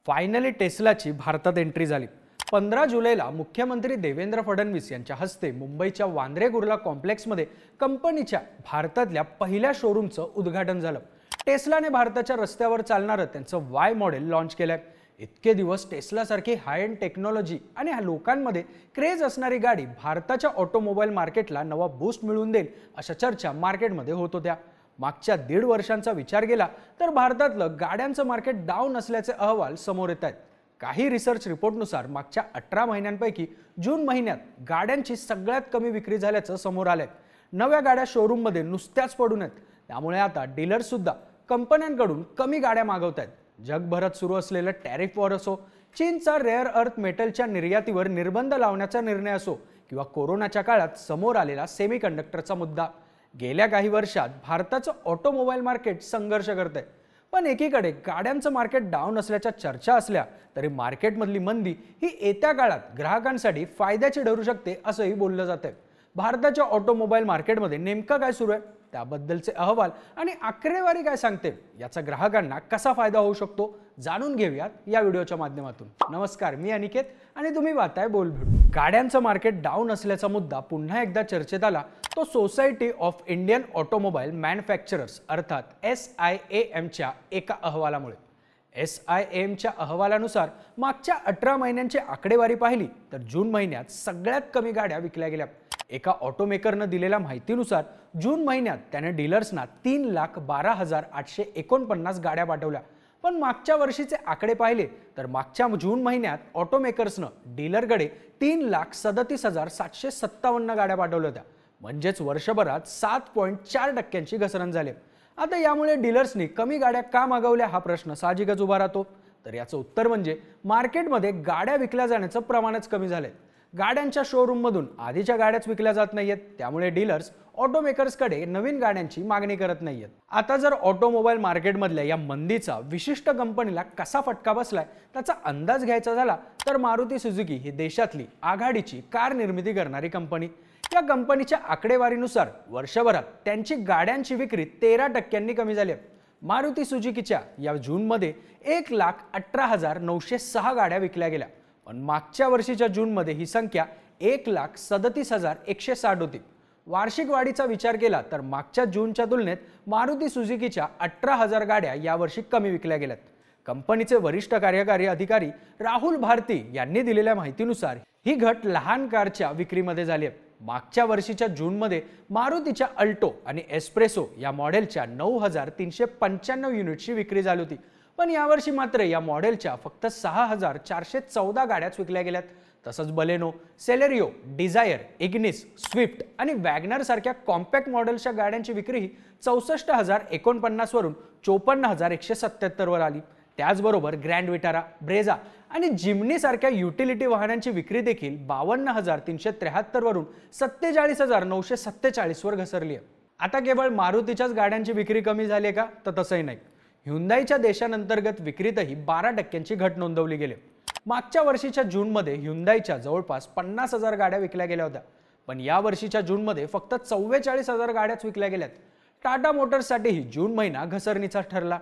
Finally टेस्लाची भारतात entry झाली। 15 जुलैला मुख्यमंत्री देवेंद्र फडणवीस यांच्या हस्ते मुंबईच्या वांद्रे कुर्ला कॉम्प्लेक्समध्ये कंपनीच्या भारतातल्या पहिल्या शोरूमचं उद्घाटन झालं। टेस्लाने भारताच्या रस्त्यावर चालणारं त्यांचं वाय मॉडेल लॉन्च केलंय। इतके दिवस टेस्लासारखी हाय एंड टेक्नॉलॉजी आणि लोकांमध्ये क्रेज असणारी गाडी भारताच्या ऑटोमोबाईल मार्केटला नवा बूस्ट मिळवून देईल अशा चर्चा मार्केटमध्ये होत होत्या। मागच्या 1.5 वर्षांचा विचार केला तर भारतातलं गाड्यांचं मार्केट डाऊन असल्याचे अहवाल समोर येत आहेत। काही रिसर्च रिपोर्टनुसार मागच्या 18 महिन्यांपैकी जून महिन्यात गाड्यांची सगळ्यात कमी विक्री झाल्याचं समोर आलंय। नव्या गाड्या शोरूममध्ये नुसत्याच पडून आहेत, त्यामुळे आता डीलर्स सुद्धा कंपन्यांकडून कमी गाड्या मागवत आहेत। जगभरात सुरू असलेलं टॅरिफ वॉर असो, चीनचा रेअर अर्थ मेटलच्या निर्यातीवर निर्बंध लावण्याचा निर्णय असो किंवा कोरोनाच्या काळात समोर आलेला सेमीकंडक्टरचा मुद्दा, गेल्या काही वर्षात भारताचं ऑटोमोबाईल मार्केट संघर्ष करतंय। पण एकीकडे गाड्यांचं मार्केट डाऊन असल्याच्या चर्चा असल्या तरी मार्केटमधली मंदी ही येत्या काळात ग्राहकांसाठी फायद्याची ठरू शकते असंही बोललं जातंय। भारताच्या ऑटोमोबाईल मार्केटमध्ये नेमकं काय सुरू आहे, त्याबद्दलचे अहवाल आणि आकडेवारी काय सांगते, याचा ग्राहकांना कसा फायदा होऊ शकतो जाणून घेऊयात या व्हिडिओच्या माध्यमातून। नमस्कार, मी अनिकेत आणि तुम्ही पाहताय बोलभिडू। गाड्यांचं मार्केट डाऊन असल्याचा मुद्दा पुन्हा एकदा चर्चेत आला तो society of Indian automobile manufacturers अर्थात SIAMच्या एका अहवालामुळे। SIAMच्या अहवालानुसार मागच्या 18 महिन्यांची आकडेवारी पाहिली तर जून महिन्यात सगळ्यात कमी गाड्या विकल्या गेल्या। एका ऑटोमेकरनं दिलेल्या माहितीनुसार जून महिन्यात त्याने डीलर्सना 3,12,849 गाड्या पाठवल्या। पण मागच्या वर्षीचे आकडे पाहिले तर मागच्या जून महिन्यात ऑटोमेकर्सनं डीलरकडे 3,37,757 गाड्या पाठवल्या होत्या, म्हणजेच वर्षभरात 7.4% घसरण झाली। आता यामुळे डीलर्सनी कमी गाड्या का मागवल्या हा प्रश्न साहजिकच उभा राहतो। तर याचं उत्तर म्हणजे मार्केटमध्ये गाड्या विकल्या जाण्याचं प्रमाणच कमी झालंय। गाड्यांच्या शोरूममधून आधीच्या गाड्याच विकल्या जात नाहीयेत, त्यामुळे डीलर्स ऑटोमेकर्सकडे नवीन गाड्यांची मागणी करत नाहीयेत। आता जर ऑटोमोबाईल मार्केटमधल्या या मंदीचा विशिष्ट कंपनीला कसा फटका बसलाय त्याचा अंदाज घ्यायचा झाला तर मारुती सुझुकी ही देशातली आघाडीची कार निर्मिती करणारी कंपनी। या कंपनीच्या आकडेवारीनुसार वर्षभरात त्यांची गाड्यांची विक्री 13% कमी झाली आहे। मारुती सुझुकीच्या या जूनमध्ये 1,18,906 गाड्या विकल्या गेल्या, पण मागच्या वर्षीच्या जूनमध्ये ही संख्या 1,37,160 होती। वार्षिक वाढीचा विचार केला तर मागच्या जूनच्या तुलनेत मारुती सुझुकीच्या 18,000 गाड्या यावर्षी कमी विकल्या गेल्यात। कंपनीचे वरिष्ठ कार्यकारी अधिकारी राहुल भारती यांनी दिलेल्या माहितीनुसार ही घट लहान कारच्या विक्रीमध्ये झाली आहे। मागच्या वर्षीच्या जूनमध्ये मारुतीच्या अल्टो आणि एस्प्रेसो या मॉडेलच्या 9,395 युनिट्सची विक्री झाली होती, पण यावर्षी मात्र या मॉडेलच्या फक्त 6,414 गाड्याच विकल्या गेल्यात। तसंच Baleno, Celerio, Dzire, Ignis, Swift आणि वॅगनर सारख्या कॉम्पॅक्ट मॉडेल्सच्या गाड्यांची विक्री 64,049 वरून 54,177 वर आली। त्याचबरोबर ग्रँड विटारा, ब्रेझा आणि जिमनी सारख्या युटिलिटी वाहनांची विक्री देखील 52,373 वरून 47,947 वर घसरली आहे। आता केवळ मारुतीच्याच गाड्यांची विक्री कमी झाली आहे का, तर तसंही नाही। ह्युंदाईच्या देशांतर्गत विक्रीतही 12% घट नोंदवली गेली। मागच्या वर्षीच्या जूनमध्ये ह्युंदाईच्या जवळपास 50,000 गाड्या विकल्या गेल्या होत्या, पण या वर्षीच्या जूनमध्ये फक्त 44,000 गाड्याच विकल्या गेल्यात। टाटा मोटर्ससाठीही जून महिना घसरणीचा ठरला।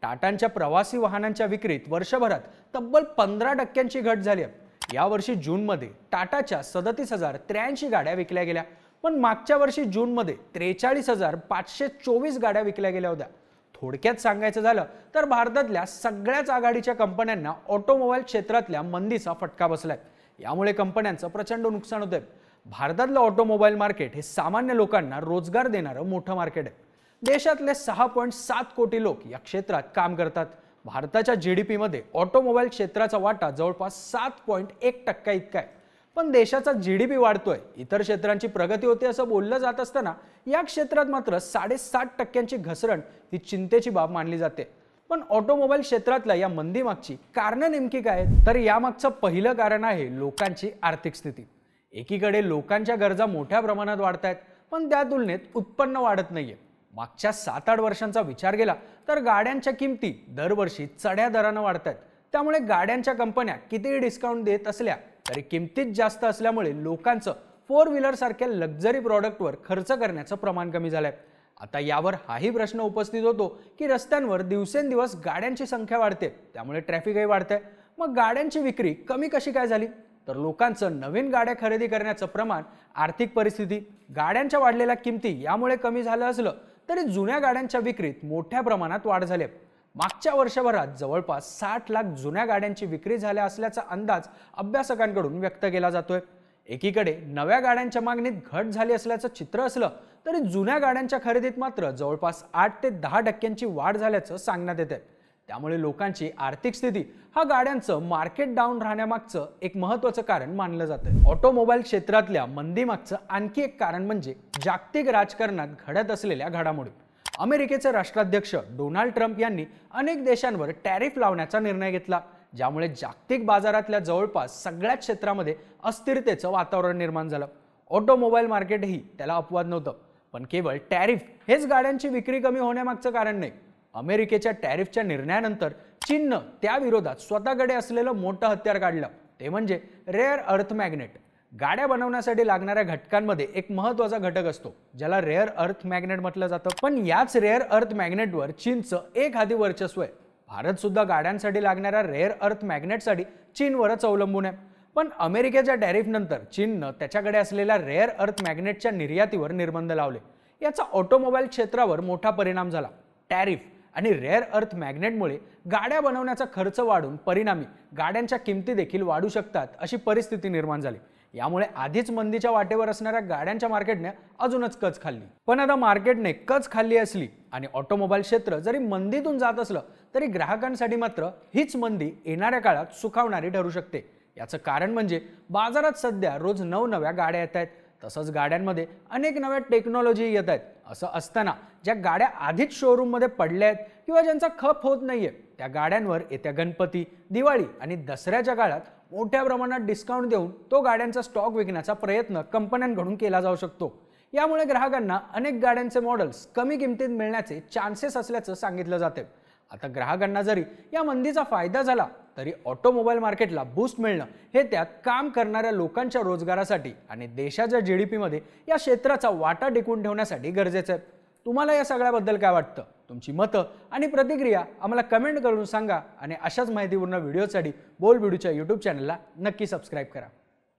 टाटांच्या प्रवासी वाहनांच्या विक्रीत वर्षभरात तब्बल 15% घट झाली आहे। यावर्षी जूनमध्ये टाटाच्या 37,083 गाड्या विकल्या गेल्या, पण मागच्या वर्षी जूनमध्ये 43,524 गाड्या विकल्या गेल्या होत्या। थोडक्यात सांगायचं झालं तर भारतातल्या सगळ्याच आघाडीच्या कंपन्यांना ऑटोमोबाईल क्षेत्रातल्या मंदीचा फटका बसलाय। यामुळे कंपन्यांचं प्रचंड नुकसान होतंय। भारतातलं ऑटोमोबाईल मार्केट हे सामान्य लोकांना रोजगार देणारं मोठं मार्केट आहे। देशातले 6.7 कोटी लोक या क्षेत्रात काम करतात। भारताच्या GDP मध्ये ऑटोमोबाईल क्षेत्राचा वाटा जवळपास 7.1% इतका आहे। पण देशाचा GDP वाढतोय, इतर क्षेत्रांची प्रगती होते असं बोललं जात असताना या क्षेत्रात मात्र 7.5% घसरण ही चिंतेची बाब मानली जाते। पण ऑटोमोबाईल क्षेत्रातल्या या मंदीमागची कारणं नेमकी काय आहेत, तर यामागचं पहिलं कारण आहे लोकांची आर्थिक स्थिती। एकीकडे लोकांच्या गरजा मोठ्या प्रमाणात वाढत आहेत, पण त्या तुलनेत उत्पन्न वाढत नाहीये। मागच्या 7-8 वर्षांचा विचार केला तर गाड्यांच्या किमती दरवर्षी चढ्या दरानं वाढत आहेत, त्यामुळे गाड्यांच्या कंपन्या कितीही डिस्काउंट देत असल्या तरी किमतीत जास्त असल्यामुळे लोकांचं 4 व्हीलर सारख्या लक्झरी प्रॉडक्टवर खर्च करण्याचं प्रमाण कमी झालंय। आता यावर हाही प्रश्न उपस्थित होतो की रस्त्यांवर दिवसेंदिवस गाड्यांची संख्या वाढते, त्यामुळे ट्रॅफिकही वाढते. मग गाड्यांची विक्री कमी कशी काय झाली? तर लोकांचं नवीन गाड्या खरेदी करण्याचं प्रमाण, आर्थिक परिस्थिती, गाड्यांच्या वाढलेल्या किमती यामुळे कमी झालं असलं तरी जुन्या गाड्यांच्या विक्रीत मोठ्या प्रमाणात वाढ झाली. मागच्या वर्षभरात जवळपास 60 लाख जुन्या गाड्यांची विक्री झाल्या असल्याचा अंदाज अभ्यासकांकडून व्यक्त केला जातोय. एकीकडे नव्या गाड्यांच्या मागणीत घट झाली असल्याचं चित्र असलं तरी जुन्या गाड्यांच्या खरेदीत मात्र जवळपास 8 ते 10% वाढ झाल्याचं सांगण्यात येते. त्यामुळे लोकांची आर्थिक स्थिती हा गाड्यांचं मार्केट डाऊन राहण्यामागचं एक महत्त्वाचं कारण मानलं जातं. ऑटोमोबाईल क्षेत्रातल्या मंदीमागचं आणखी एक कारण म्हणजे जागतिक राजकारणात घडत असलेल्या घडामोडी. अमेरिकेचे राष्ट्राध्यक्ष डोनाल्ड ट्रम्प यांनी अनेक देशांवर टॅरिफ लावण्याचा निर्णय घेतला, ज्यामुळे जागतिक बाजारातल्या जवळपास सगळ्याच क्षेत्रामध्ये अस्थिरतेचं वातावरण निर्माण झालं. ऑटोमोबाईल मार्केटही त्याला अपवाद नव्हतं. पण केवळ टॅरिफ हेच गाड्यांची विक्री कमी होण्यामागचं कारण नाही. अमेरिकेच्या टॅरिफच्या निर्णयानंतर चीननं त्या विरोधात स्वतःकडे असलेलं मोठं हत्यार काढलं, ते म्हणजे रेअर अर्थ मॅग्नेट. गाड्या बनवण्यासाठी लागणाऱ्या घटकांमध्ये एक महत्त्वाचा घटक असतो, ज्याला रेअर अर्थ मॅग्नेट म्हटलं जातं. पण याच रेअर अर्थ मॅग्नेटवर चीनचं एक हाती वर्चस्व आहे. भारत सुद्धा गाड्यांसाठी लागणाऱ्या रेअर अर्थ मॅग्नेटसाठी चीनवरच अवलंबून आहे. पण अमेरिकेच्या टॅरिफनंतर चीननं त्याच्याकडे असलेल्या रेअर अर्थ मॅग्नेटच्या निर्यातीवर निर्बंध लावले. याचा ऑटोमोबाईल क्षेत्रावर मोठा परिणाम झाला. टॅरिफ आणि रेअर अर्थ मॅग्नेटमुळे गाड्या बनवण्याचा खर्च वाढून परिणामी गाड्यांच्या किमती देखील वाढू शकतात, अशी परिस्थिती निर्माण झाली. यामुळे आधीच मंदीच्या वाटेवर असणाऱ्या गाड्यांच्या मार्केटने अजूनच कच खाल्ली. पण आता मार्केटने कच खाल्ली असली आणि ऑटोमोबाईल क्षेत्र जरी मंदीतून जात असलं तरी ग्राहकांसाठी मात्र हीच मंदी येणाऱ्या काळात सुखावणारी ठरू शकते. याचं कारण म्हणजे बाजारात सध्या रोज नवनव्या गाड्या येत आहेत, तसंच गाड्यांमध्ये अनेक नव्या टेक्नॉलॉजी येत आहेत. असं असताना ज्या गाड्या आधीच शोरूममध्ये पडल्या आहेत किंवा ज्यांचा खप होत नाहीये, त्या गाड्यांवर येत्या गणपती, दिवाळी आणि दसऱ्याच्या काळात मोठ्या प्रमाणात डिस्काउंट देऊन तो गाड्यांचा स्टॉक विकण्याचा प्रयत्न कंपन्यांकडून केला जाऊ शकतो. यामुळे ग्राहकांना अनेक गाड्यांचे मॉडेल्स कमी किमतीत मिळण्याचे चान्सेस असल्याचं सांगितलं जाते. आता ग्राहकांना जरी या मंदीचा फायदा झाला तरी ऑटोमोबाईल मार्केटला बूस्ट मिळणं हे त्यात काम करणाऱ्या लोकांच्या रोजगारासाठी आणि देशाच्या GDP मध्ये या क्षेत्राचा वाटा टिकवून ठेवण्यासाठी गरजेचं आहे. तुम्हाला या सगळ्याबद्दल काय वाटतं? तुमची मतं आणि प्रतिक्रिया आम्हाला कमेंट करून सांगा आणि अशाच माहितीपूर्ण व्हिडिओसाठी बोलबिडूच्या YouTube चॅनलला नक्की सबस्क्राईब करा.